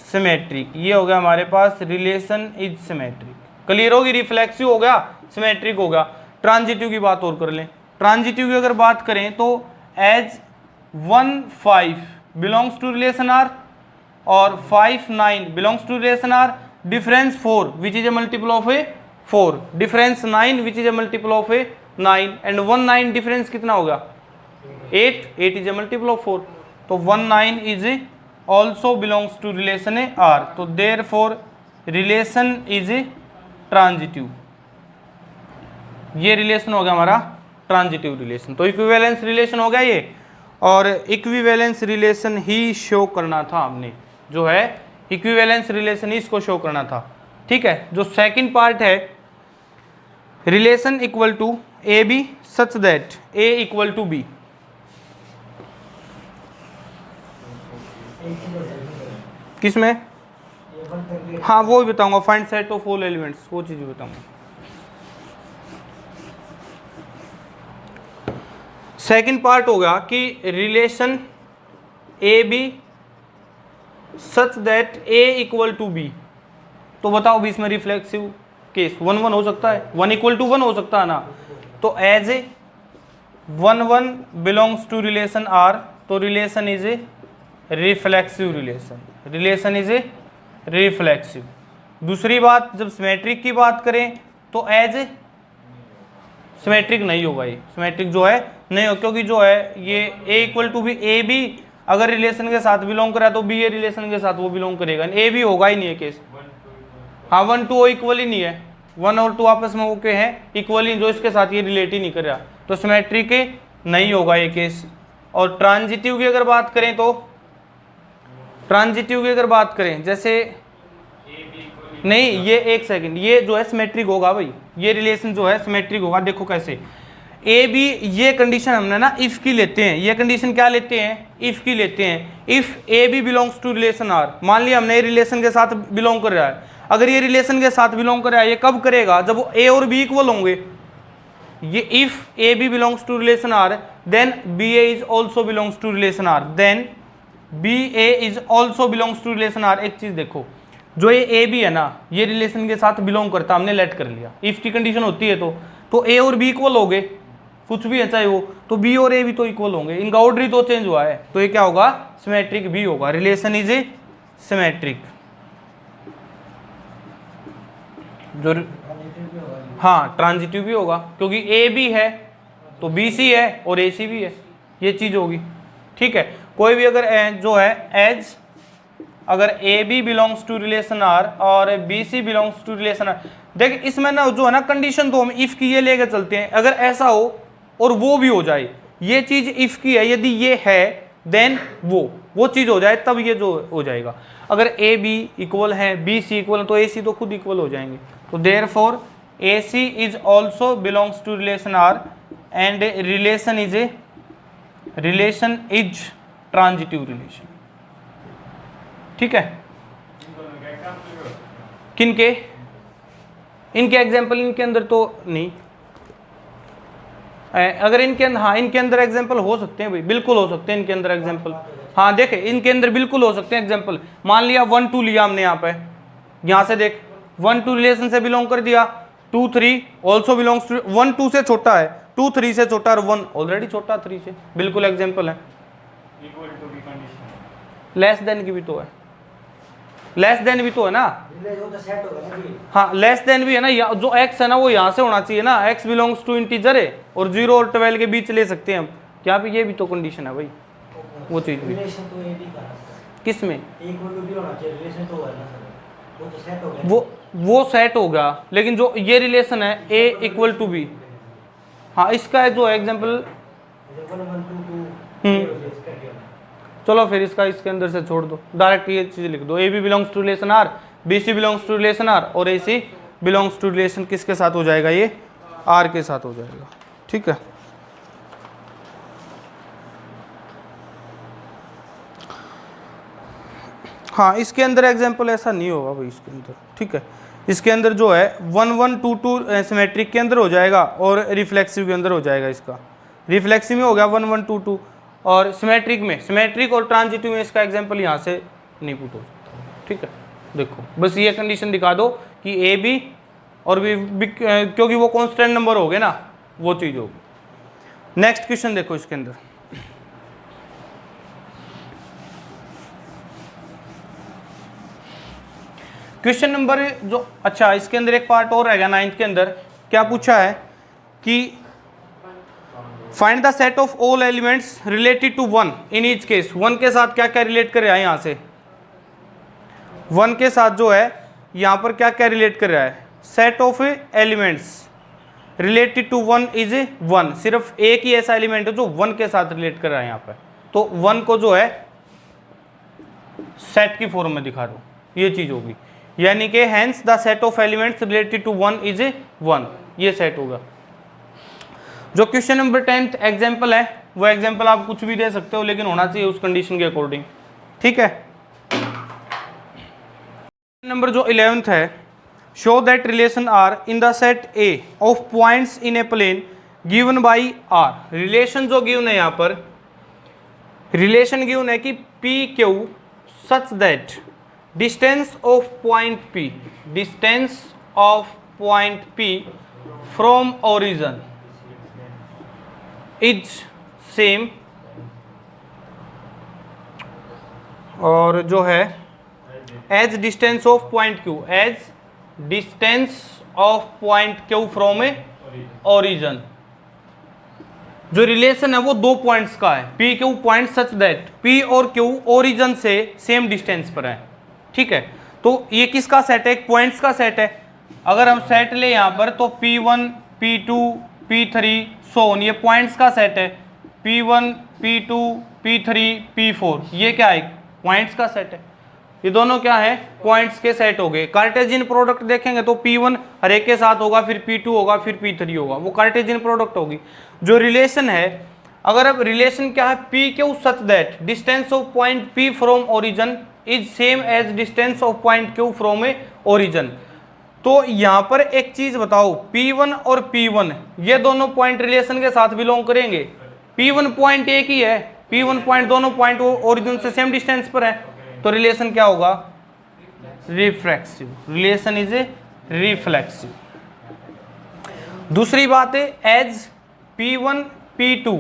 सिमेट्रिक, ये हो गया हमारे पास रिलेशन इज सिमेट्रिक। क्लियर होगी, रिफ्लेक्सिव हो गया, सिमेट्रिक हो गया। ट्रांजिटिव की बात और कर लें, ट्रांजिटिव की अगर बात करें तो as 1 5 belongs to relation R और 5 9 belongs to relation R, difference 4 which is a multiple of 4, difference 9 which is a multiple of 9 and 1 9 difference कितना होगा 8, 8 इज ए मल्टीपल ऑफ 4, तो 1 9 is also belongs to relation R, तो therefore relation is transitive, ये relation हो गया हमारा transitive relation. तो equivalence relation हो गया ये, और इक्विवेलेंस रिलेशन ही शो करना था हमने, जो है इक्विवेलेंस रिलेशन इसको शो करना था। ठीक है, जो सेकंड पार्ट है relation equal to a B such that a equal to b. किसमें? हाँ वो भी बताऊंगा, find set of all elements, वो चीज बताऊंगा। सेकंड पार्ट होगा कि relation a B such that a equal to b. तो बताओ भी इसमें रिफ्लेक्सिव केस 1 1 हो सकता है, 1 इक्वल टू 1 हो सकता है ना। तो as A 1 1 belongs to relation R, तो relation is a reflexive relation, relation is a reflexive. दूसरी बात, जब सिमेट्रिक की बात करें तो एज ए सिमेट्रिक नहीं होगा, ये सिमेट्रिक जो है नहीं हो, क्योंकि जो है ये A equal to B, A B अगर रिलेशन के साथ बिलोंग करा तो बी ए रिलेशन के साथ वो बिलोंग करेगा, ए बी होगा ही नहीं है केस। हाँ 1 2 इक्वल ही नहीं है, 1 और 2 आपस में ओके हैं, इक्वल ही, जो इसके साथ ये रिलेट ही नहीं कर रहा, तो सिमेट्रिक नहीं होगा ये केस। और ट्रांजिटिव की अगर बात करें तो ट्रांजिटिव की अगर बात करें जैसे नहीं, ये एक सेकंड, ये जो है सिमेट्रिक होगा भाई, ये रिलेशन जो है सिमेट्रिक होगा। देखो कैसे, ए बी, ये कंडीशन हमने ना इफ की लेते हैं, ये कंडीशन क्या लेते हैं, इफ की लेते हैं। If A B belongs to relation R, मान लिया हमने रिलेशन के साथ बिलोंग कर रहा है, अगर ये रिलेशन के साथ बिलोंग कर रहा है, ये कब करेगा, जब ए और बी इक्वल होंगे। ये if A B belongs to relation R then B a is also belongs to relation R, then B a is also belongs to relation R. एक चीज देखो, जो ये ए बी है ना, ये रिलेशन के साथ बिलोंग करता, हमने लेट कर लिया, इफ की कंडीशन होती है तो ए और बी इक्वल हो गए, कुछ भी है चाहे वो, तो बी और ए भी तो इक्वल होंगे, इनका ऑर्डर ही तो चेंज हुआ है, तो ये क्या होगा, सिमेट्रिक भी होगा, रिलेशन इज ए सिमेट्रिक। जो हाँ ट्रांजिटिव भी होगा, क्योंकि ए बी है तो बी सी है और ए सी भी है, ये चीज होगी। ठीक है, कोई भी अगर जो है एज अगर A B belongs to relation R और B C belongs to relation R, देखिए इसमें ना जो है ना कंडीशन तो हम इफ की ये लेके चलते हैं, अगर ऐसा हो और वो भी हो जाए, ये चीज इफ की है, यदि ये है देन वो चीज हो जाए, तब ये जो हो जाएगा। अगर ए बी इक्वल है, बी सी इक्वल है, तो ए सी तो खुद इक्वल हो जाएंगे। तो therefore a C is also belongs to relation R and relation is transitive relation. ठीक है, किनके, इनके एग्जाम्पल इनके अंदर तो नहीं, अगर इनके अंदर, हाँ इनके अंदर एग्जाम्पल हो सकते हैं भाई, बिल्कुल हो सकते हैं इनके अंदर एग्जाम्पल। हाँ देखे इनके अंदर बिल्कुल हो सकते हैं एग्जाम्पल। मान लिया 1 2 लिया हमने यहाँ पे, यहाँ से देख 1 2 रिलेशन से बिलोंग कर दिया, 2 3 ऑल्सो बिलोंग्स टू, 1 2 से छोटा है, 2 3 से छोटा, और 1 ऑलरेडी छोटा 3 से, बिल्कुल एग्जाम्पल है। लेस देन की भी तो है, लेस देन भी तो है ना, हाँ लेस देन भी है ना, जो x है ना वो यहाँ से होना चाहिए ना, x बिलोंग्स टू इंटीजर है और 0 और 12 के बीच ले सकते हैं हम, क्या भी ये भी तो कंडीशन है भाई, वो चीज भी किस में वो सेट हो गया, लेकिन जो ये रिलेशन है a इक्वल टू बी, हाँ इसका जो एग्जाम्पल, चलो फिर इसका इसके अंदर से छोड़ दो, डायरेक्ट ये चीज लिख दो, a B belongs to relation R, b C belongs to relation R और a c belongs to relation किसके साथ हो जाएगा, ये आर के साथ हो जाएगा। ठीक है, हाँ इसके अंदर एग्जाम्पल ऐसा नहीं होगा भाई इसके अंदर। ठीक है, इसके अंदर जो है 1 1 2 2 सिमेट्रिक के अंदर हो जाएगा और रिफ्लेक्सिव के अंदर हो जाएगा, इसका रिफ्लेक्सिव में हो गया 1 1 2 2, और सिमेट्रिक में, सिमेट्रिक और ट्रांजिटिव में इसका एग्जाम्पल यहाँ से नहीं पुट हो सकता। ठीक है, देखो बस ये कंडीशन दिखा दो कि ए बी और बी क्योंकि वो कांस्टेंट नंबर हो गए ना, वो चीज़ होगी। नेक्स्ट क्वेश्चन देखो इसके अंदर, क्वेश्चन नंबर जो, अच्छा इसके अंदर एक पार्ट और रहेगा 9th के अंदर, क्या पूछा है कि find the set of all elements related to 1 in each case. 1 के साथ क्या क्या रिलेट कर रहा है, यहाँ से 1 के साथ जो है यहाँ पर क्या क्या रिलेट कर रहा है, set of elements related to 1 is 1, सिर्फ एक ही ऐसा एलिमेंट है जो 1 के साथ रिलेट कर रहा है यहाँ पर, तो 1 को जो है सेट की फॉर्म में दिखा दो। ये चीज होगी, यानी कि hence the set of elements related to 1 is 1, ये सेट होगा। जो क्वेश्चन नंबर 10 एग्जाम्पल है, वो एग्जाम्पल आप कुछ भी दे सकते हो, लेकिन होना चाहिए उस कंडीशन के अकॉर्डिंग, ठीक है। नंबर जो 11th है, show that relation R in the set A of points in a plane given by R. Relation जो गिवन है, यहाँ पर रिलेशन गिवन है कि P Q such that distance of point P, distance of point P from origin is same, और जो है as distance of point Q, as distance of point Q from a origin. जो relation है वो दो points का है, P Q point such that P और क्यू ओरिजिन से सेम डिस्टेंस पर है, ठीक है। तो ये किसका सेट है? एक पॉइंट्स का सेट है। अगर हम सेट ले यहाँ पर तो P1 P2 P3 so on, ये पॉइंट्स का सेट है। P1 P2 P3 P4 ये क्या है? पॉइंट्स का सेट है। ये दोनों क्या है? पॉइंट्स के सेट हो गए। कार्टेशियन प्रोडक्ट देखेंगे तो P1 हर एक के साथ होगा, फिर P2 होगा, फिर P3 होगा, वो कार्टेशियन प्रोडक्ट होगी। जो रिलेशन है, अगर अब रिलेशन क्या है? P Q such that distance of point P from origin is same as distance of point Q from a origin. तो यहाँ पर एक चीज बताओ, P1 और P1 ये दोनों पॉइंट रिलेशन के साथ बिलोंग करेंगे। P1 पॉइंट एक ही है, P1 पॉइंट दोनों पॉइंट ओरिजिन से सेम डिस्टेंस पर है, तो रिलेशन क्या होगा? Reflexive. Relation is a reflexive. दूसरी बात है, एज P1 P2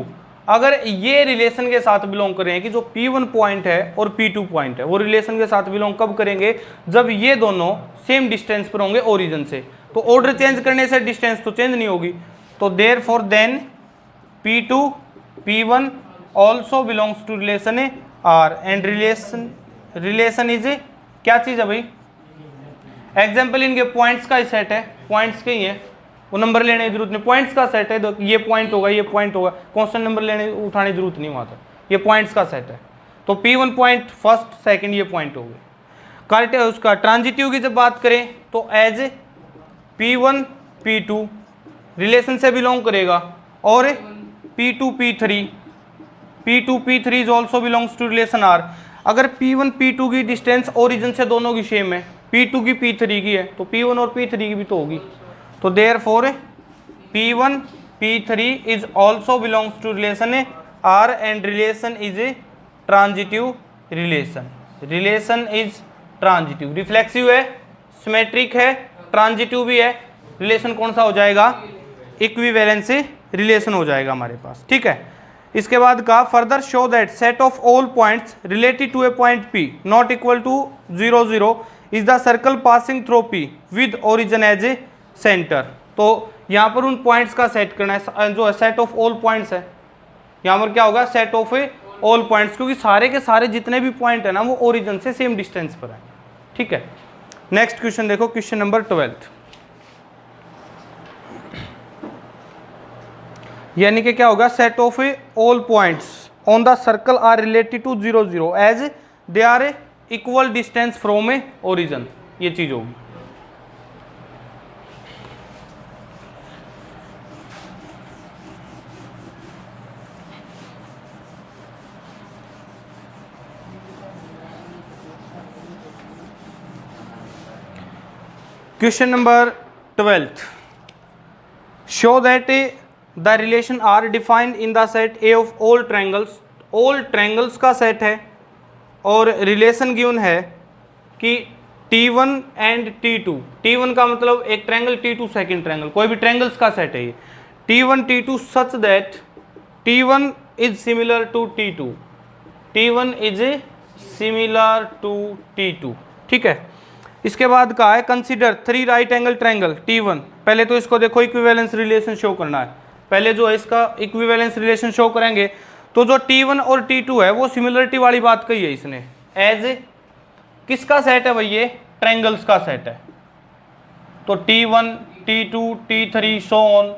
अगर ये रिलेशन के साथ बिलोंग करें कि जो P1 पॉइंट है और P2 पॉइंट है वो रिलेशन के साथ बिलोंग कब करेंगे? जब ये दोनों सेम डिस्टेंस पर होंगे ओरिजिन से। तो ऑर्डर चेंज करने से डिस्टेंस तो चेंज नहीं होगी। तो therefore then P2 P1 also belongs to relation A R and relation is a क्या चीज है भाई? एग्जाम्पल इनके पॉइंट्स का ही सेट है, पॉइंट्स के ही है, वो नंबर लेने की जरूरत नहीं। पॉइंट्स का सेट है, तो ये पॉइंट होगा, ये पॉइंट होगा, कांस्टेंट नंबर लेने उठाने की जरूरत नहीं वहाँ तक, ये पॉइंट्स का सेट है। तो P1 पॉइंट फर्स्ट सेकंड ये पॉइंट हो गए। कार्टे उसका ट्रांजिटिव की जब बात करें तो एज P1 P2 रिलेशन से बिलोंग करेगा, और P2 P3 is also belongs to relation R. अगर P1 P2 की डिस्टेंस ओरिजिन से दोनों की सेम है, P2 की P3 की है, तो P1 और P3 की भी तो होगी। तो therefore P1 P3 is also belongs to relation A R and relation is a transitive relation. Relation is transitive, reflexive है, सिमेट्रिक है, ट्रांजिटिव भी है। रिलेशन कौन सा हो जाएगा? इक्विवेलेंसी रिलेशन हो जाएगा हमारे पास, ठीक है। इसके बाद का further show that set of all points related to a point P not equal to 0 0 is the circle passing through P with origin as a centre. तो यहाँ पर उन पॉइंट्स का सेट करना है, जो है सेट ऑफ ऑल पॉइंट्स है। यहाँ पर क्या होगा? Set of a all points, क्योंकि सारे के सारे जितने भी पॉइंट है ना वो ओरिजिन से सेम डिस्टेंस पर है, ठीक है। नेक्स्ट क्वेश्चन देखो, क्वेश्चन नंबर 12, यानी कि क्या होगा? Set of a all points on the circle are related to 0 0 as they are a equal distance from a origin, ये चीज होगी। Question number 12. Show that the relation R defined in the set A of all triangles. All triangles का set है और relation given है कि T1 and T2। T1 का मतलब एक ट्रायंगल, T2 सेकंड ट्रायंगल, कोई भी ट्रायंगल्स का सेट है ये। T1 T2 such that T1 is similar to T2, T1 is similar to T2, ठीक है। इसके बाद कहा है consider 3 right angle triangle T1। पहले तो इसको देखो, इक्विवेलेंस रिलेशन शो करना है। पहले जो है इसका इक्विवेलेंस रिलेशन शो करेंगे, तो जो T1 और T2 है वो सिमिलरिटी वाली बात कही है इसने। एज किसका सेट है भाई? ये ट्रायंगल्स का सेट है। तो T1 T2 T3 so on,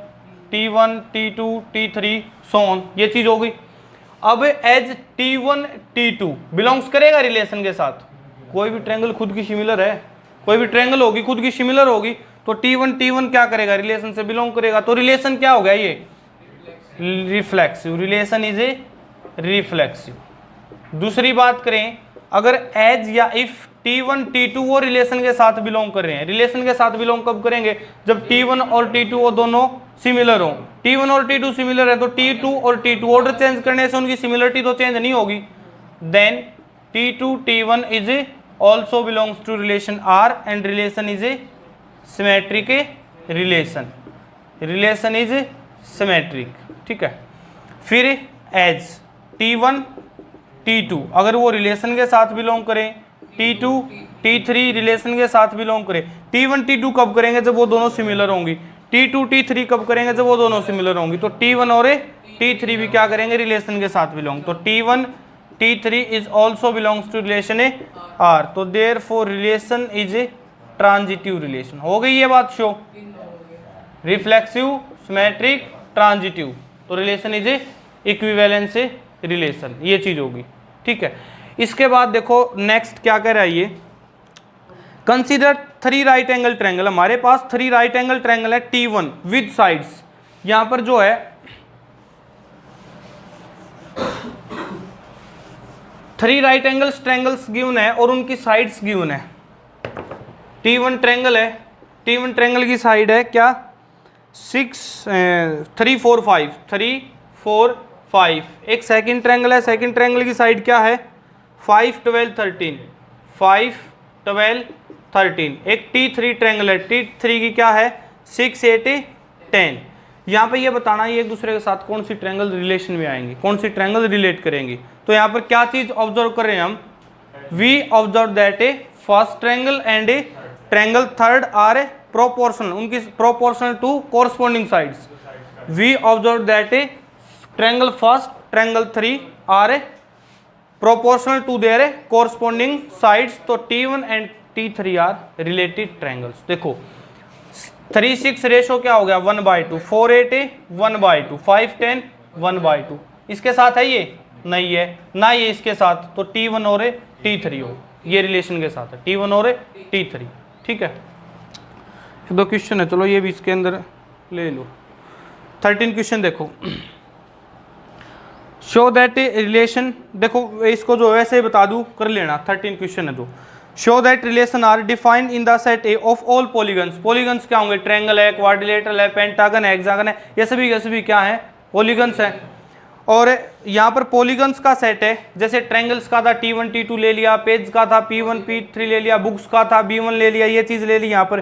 T1 T2 T3 so on, ये चीज हो गई। अब एज T1 T2 बिलोंग्स करेगा रिलेशन के साथ, कोई भी ट्रायंगल खुद की सिमिलर है, कोई भी ट्रायंगल होगी खुद की सिमिलर होगी, तो T1 क्या करेगा, रिलेशन से बिलोंग करेगा। तो रिलेशन क्या हो गया, ये reflexive, relation is a reflexive. दूसरी बात करें, अगर एज या इफ T1 T2 वो रिलेशन के साथ बिलोंग कर रहे हैं, रिलेशन के साथ बिलोंग कब करेंगे, जब T1 और T2 वो दोनों सिमिलर हो। T1 और T2 सिमिलर है तो T2 और T2 ऑर्डर चेंज करने से उनकी सिमिलरिटी तो चेंज नहीं होगी। Then T2 T1 is also belongs to relation R and relation is a symmetric relation, relation is symmetric, ठीक है। फिर एज T1 T2 अगर वो रिलेशन के साथ बिलोंग करें, T2 T3 रिलेशन के साथ बिलोंग करें, T1 T2 कब करेंगे, जब वो दोनों सिमिलर होंगी। T2 T3 कब करेंगे, जब वो दोनों सिमिलर होंगी। तो T1 और T3 भी क्या करेंगे, रिलेशन के साथ बिलोंग। तो T1 T3 is also belongs to relation a R, तो therefore relation is a transitive relation. हो गई ये बात शो, रिफ्लेक्सिव, सिमेट्रिक, ट्रांजिटिव, तो relation is a equivalence relation, ये चीज होगी, ठीक है। इसके बाद देखो नेक्स्ट क्या कह रहा है ये, कंसीडर 3 राइट एंगल ट्रायंगल। हमारे पास 3 राइट एंगल ट्रायंगल है T1 विद साइड्स। यहां पर जो है 3 राइट एंगल्स ट्रायंगल्स गिवन है और उनकी साइड्स गिवन है। T1 ट्रायंगल है, T1 ट्रायंगल की साइड है क्या, 3 4 5, 3 4 5। एक सेकंड ट्रायंगल है, सेकंड ट्रायंगल की साइड क्या है, 5 12 13, 5 12 13। एक T3 ट्रायंगल है, T3 की क्या है, 6 8 10। यहाँ पे ये बताना ये एक दूसरे के साथ कौन सी ट्रायंगल रिलेशन में आएंगी, कौन सी ट्रायंगल रिलेट करेंगी। तो यहाँ पर क्या चीज ऑब्जर्व कर रहे हैं हम, we observe that a first triangle and a triangle third are a proportional, उनकी proportional to corresponding sides. We observe that a triangle first triangle 3 are a proportional to their corresponding sides. तो T1 and T3 are related triangles. देखो 3 6 ratio क्या हो गया, 1/2, 4 8 1/2, 5 10 1/2। इसके साथ है ये नहीं है ना, ये इसके साथ, तो T1 और T3 हो, ये रिलेशन के साथ है T1 और T3, ठीक है। 2 क्वेश्चन है, चलो ये भी इसके अंदर ले लो। 13 क्वेश्चन देखो, शो दैट रिलेशन, देखो इसको जो वैसे ही बता दूं कर लेना, 13 क्वेश्चन है। तो show that relation are defined in the set A of all polygons. Polygons क्या होंगे, ट्रायंगल है, क्वाड्रिलेटरल है, पेंटागन है, हेक्सागन है, ये सभी क्या है, पॉलीगन्स है। और यहाँ पर पॉलीगन्स का सेट है, जैसे ट्रायंगल्स का था T1 T2 ले लिया, पेज का था P1 P3 ले लिया, बुक्स का था B1 ले लिया, ये चीज़ ले ली। यहाँ पर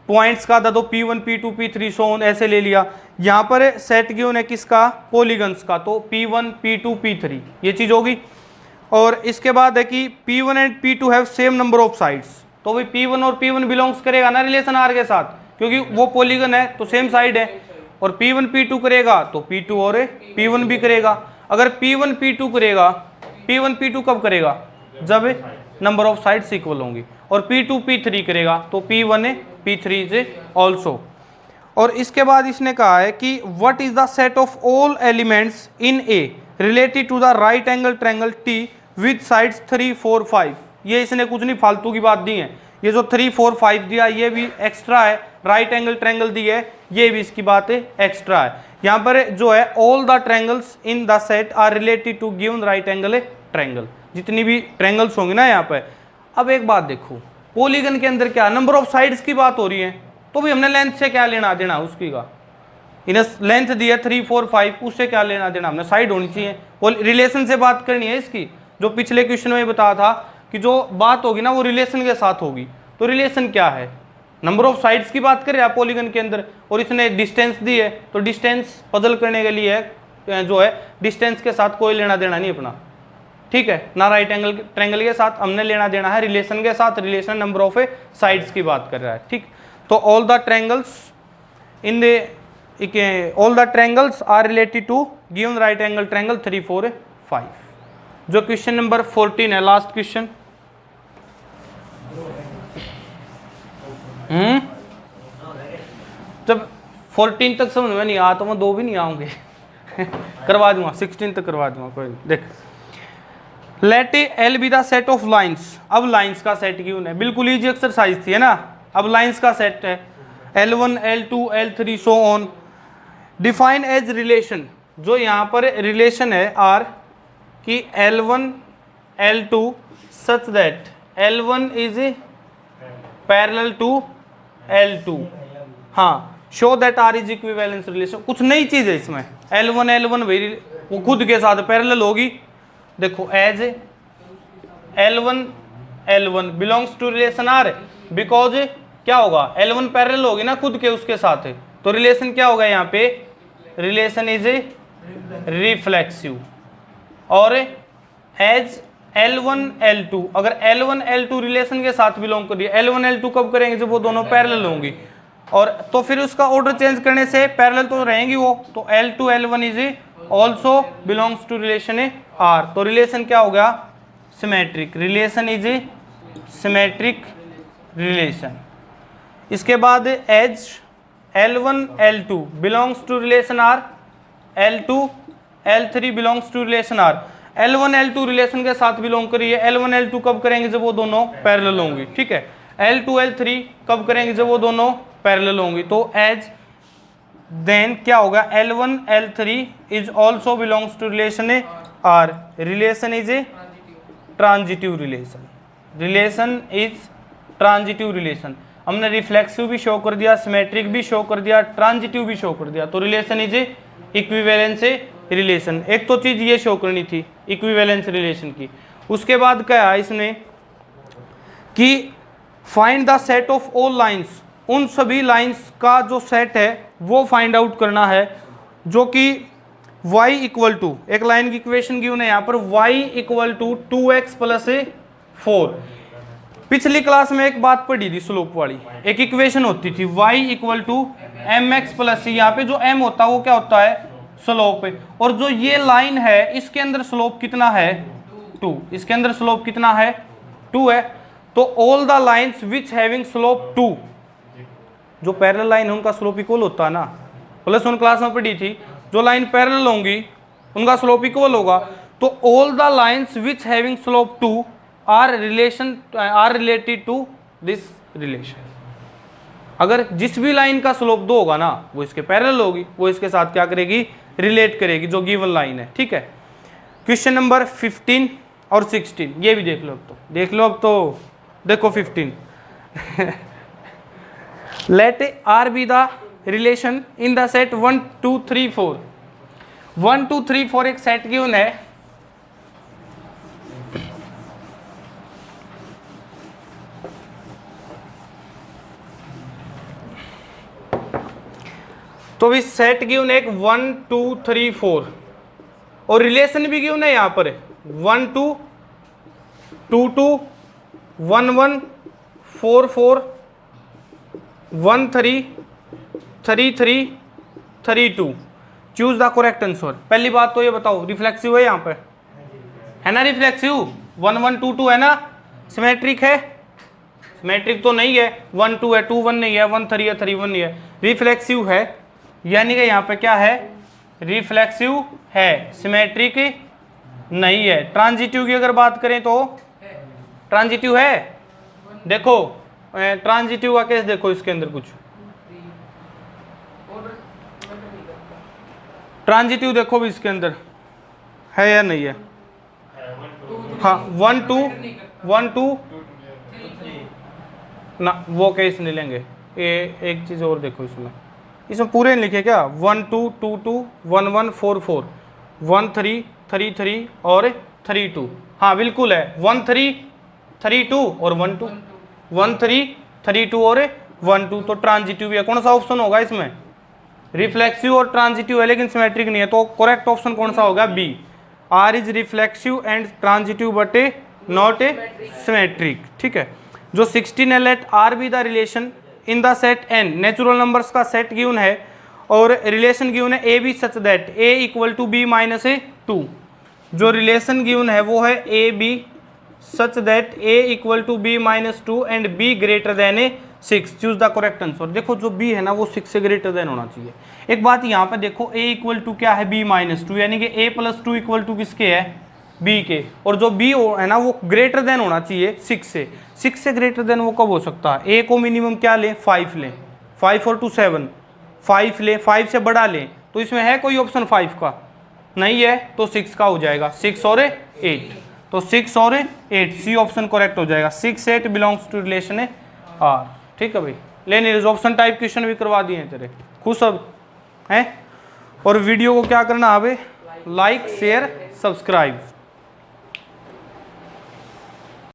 पॉइंट्स का था तो P1 P2 P3 so on ऐसे ले लिया। यहाँ पर सेट गिवन है किसका, पॉलीगन्स का, तो P1 P2 P3 ये चीज़ होगी। और इसके बाद है कि P1 and P2 have same number of sides, तो भाई P1 और P1 बिलोंग्स करेगा ना रिलेशन R के साथ, क्योंकि वो पॉलीगन है तो सेम साइड है। और P1 P2 करेगा तो P2 और P1 भी करेगा। अगर P1 P2 करेगा, P1 P2 कब करेगा, जब नंबर ऑफ साइड्स इक्वल होंगी। और P2 P3 करेगा तो P1 P3 इज ऑल्सो। और इसके बाद इसने कहा है कि what is the set of all elements in A related to the right angle triangle T with sides 3 4 5। ये इसने कुछ नहीं फालतू की बात दी है, ये जो 3 4 5 दिया ये भी एक्स्ट्रा है, राइट एंगल ट्रायंगल दी है ये भी इसकी बात है एक्स्ट्रा है। यहाँ पर जो है all the triangles in the set are related to given right angle triangle, जितनी भी ट्रायंगल्स होंगे ना यहाँ पर। अब एक बात देखो, पॉलीगन के अंदर क्या नंबर ऑफ साइड्स की बात हो रही है, तो भी हमने लेंथ से क्या लेना देना उसकी का, इन्हें लेंथ दी है 3 4 5, उससे क्या लेना देना, हमने साइड होनी चाहिए, रिलेशन से बात करनी है इसकी। जो पिछले क्वेश्चन में बताया था कि जो बात होगी ना वो रिलेशन के साथ होगी, तो रिलेशन क्या है, नंबर ऑफ साइड्स की बात कर रहे हैं पॉलीगन के अंदर, और इसने डिस्टेंस दी है, तो डिस्टेंस पजल करने के लिए जो है डिस्टेंस के साथ कोई लेना देना नहीं अपना, ठीक है ना। राइट एंगल ट्रायंगल के साथ हमने लेना देना है रिलेशन के साथ, रिलेशन नंबर ऑफ साइड्स की बात कर रहा है, ठीक। तो all the triangles in the all the triangles are related to given right angle triangle 3 4 5। जो क्वेश्चन नंबर 14 है, लास्ट क्वेश्चन। जब 14 तक समझ में नहीं आया तो मैं 2 भी नहीं आऊंगे करवा दूंगा, 16 तक करवा दूंगा, कोई देख। Let L be the set of lines. अब लाइंस का सेट क्यों है, बिल्कुल इजी एक्सरसाइज थी है ना। अब लाइंस का सेट है L1 L2 L3 so on. Define as relation, जो यहाँ पर रिलेशन है आर कि L1 L2 such that L1 is parallel to L2। हाँ, show that R is equivalence relation. कुछ नई चीज है इसमें, L1 L1 वही वो खुद के साथ पैरेलल होगी। देखो as L1 L1 belongs to relation R, because क्या होगा L1 पैरेलल होगी ना खुद के उसके साथ, तो रिलेशन क्या होगा यहाँ पे, रिलेशन इज रिफ्लेक्सिव। और एज L1 L2, अगर L1 L2 रिलेशन के साथ बिलोंग करिए, L1 L2 कब करेंगे, जब वो दोनों पैरेलल होंगी। और तो फिर उसका ऑर्डर चेंज करने से पैरेलल तो रहेंगी वो, तो L2 L1 is also belongs to relation R. तो रिलेशन क्या हो गया, symmetric. Relation is symmetric relation. इसके बाद as L1 L2 belongs to relation R, L2 L3 belongs to relation R. L1 L2 relation के साथ बिलोंग करिए, L1 L2 कब करेंगे, जब वो दोनों पैरेलल होंगी, ठीक है। L2 L3 कब करेंगे, जब वो दोनों पैरेलल होंगी। तो एज देन क्या होगा, L1 L3 is also belongs to relation R. Relation is a transitive relation. Relation is transitive relation. हमने रिफ्लेक्सिव भी शो कर दिया, सिमेट्रिक भी शो कर दिया, ट्रांजिटिव भी शो कर दिया। तो रिलेशन इज इक्विवेलेंस रिलेशन। एक तो चीज ये शो करनी थी इक्विवेलेंस रिलेशन की। उसके बाद क्या है इसने कि find the set of all lines, उन सभी लाइंस का जो सेट है वो फाइंड आउट करना है, जो कि y इक्वल टू, एक लाइन की इक्वेशन गिवन है यहाँ पर, y equal to 2x plus 4। पिछली क्लास में एक बात पढ़ी थी स्लोप वाली, एक इक्वेशन होती थी y equal to mx plus c। यहाँ पे जो m होता है वो क्या होता है, स्लोप। और जो ये लाइन है इसके अंदर स्लोप कितना है, 2। इसके अंदर स्लोप कितना है, 2 है। तो all the lines which having slope 2, जो पैरेलल लाइन है उनका स्लोप इक्वल होता है ना, प्लस 1 क्लास में पढ़ी थी। जो लाइन पैरेलल होंगी उनका स्लोप इक्वल होगा। तो all the lines which having slope 2 are related to this relation. अगर जिस भी लाइन का स्लोप 2 होगा ना वो इसके पैरेलल होगी, वो इसके साथ क्या करेगी, रिलेट करेगी, जो गिवन लाइन है, ठीक है। क्वेश्चन नंबर 15 और 16 ये भी देख लो। अब तो देख लो, अब तो देखो 15 let R be the relation in the set 1 2 3 4। 1 2 3 4 एक सेट गिवन है। तो इस सेट गिवन है 1 2 3 4 और रिलेशन भी गिवन है यहाँ पर 1 2 2 2 1 1 4 4 1 3 3 3 3 2। Choose the correct answer. पहली बात तो ये बताओ रिफ्लेक्सिव है यहाँ पे, है ना, रिफ्लेक्सिव 1 1 2 2 है ना, सिमेट्रिक है, सिमेट्रिक तो नहीं है, 1 2 है, 2 1 नहीं है, 1 3 है, 3 1 नहीं है, रिफ्लेक्सिव है। यानी कि यहाँ पे क्या है, रिफ्लेक्सिव है, सिमेट्रिक नहीं है। ट्रांजिटिव की अगर बात करें तो ट्रांजिटिव है। देखो ट्रांजिटिव का केस देखो, इसके अंदर कुछ ट्रांजिटिव देखो भी इसके अंदर है या नहीं है। हाँ 1 2 1 2 ना, वो केस नहीं लेंगे। एक चीज और देखो इसमें पूरे नहीं लिखे क्या, 1 2 2 2 1 1 4 4 1 3 3 3 और 3 2। हाँ बिल्कुल है, 1 3 3 2 और 1 2, 1 3 3 2 और 1 2। तो ट्रांजिटिव है। कौन सा ऑप्शन होगा इसमें, रिफ्लेक्सिव और ट्रांजिटिव है लेकिन सिमेट्रिक नहीं है। तो करेक्ट ऑप्शन कौन सा होगा, B. R is reflexive and transitive but not a symmetric, ठीक है। जो 16 है, let R be the relation in the set N, natural numbers का सेट गिवन है और रिलेशन गिवन है A B such that a equal to b minus 2। जो relation given है वो है A B such that a equal to b minus 2 and b greater than 6। Choose the correct answer. देखो जो B है ना वो 6 से ग्रेटर देन होना चाहिए। एक बात यहाँ पे देखो, ए इक्वल टू क्या है, बी माइनस 2, यानी कि ए प्लस 2 इक्वल टू किसके है, बी के, और जो बी है ना वो ग्रेटर देन होना चाहिए 6 से। 6 से ग्रेटर देन वो कब हो सकता है? ए को मिनिमम क्या लें? 5 लें, 5 और 2 7, 5 लें, 5 से बड़ा लें। तो इसमें है कोई ऑप्शन 5 का? नहीं है, तो 6 का हो जाएगा, 6 और 8। तो 6 और 8, सी ऑप्शन करेक्ट हो जाएगा। 6 8 बिलोंग्स टू रिलेशन है आर। ठीक है भाई, लेने ऑप्शन टाइप क्वेश्चन भी करवा दिए हैं तेरे, खुश अब हैं। और वीडियो को क्या करना है? Like share subscribe.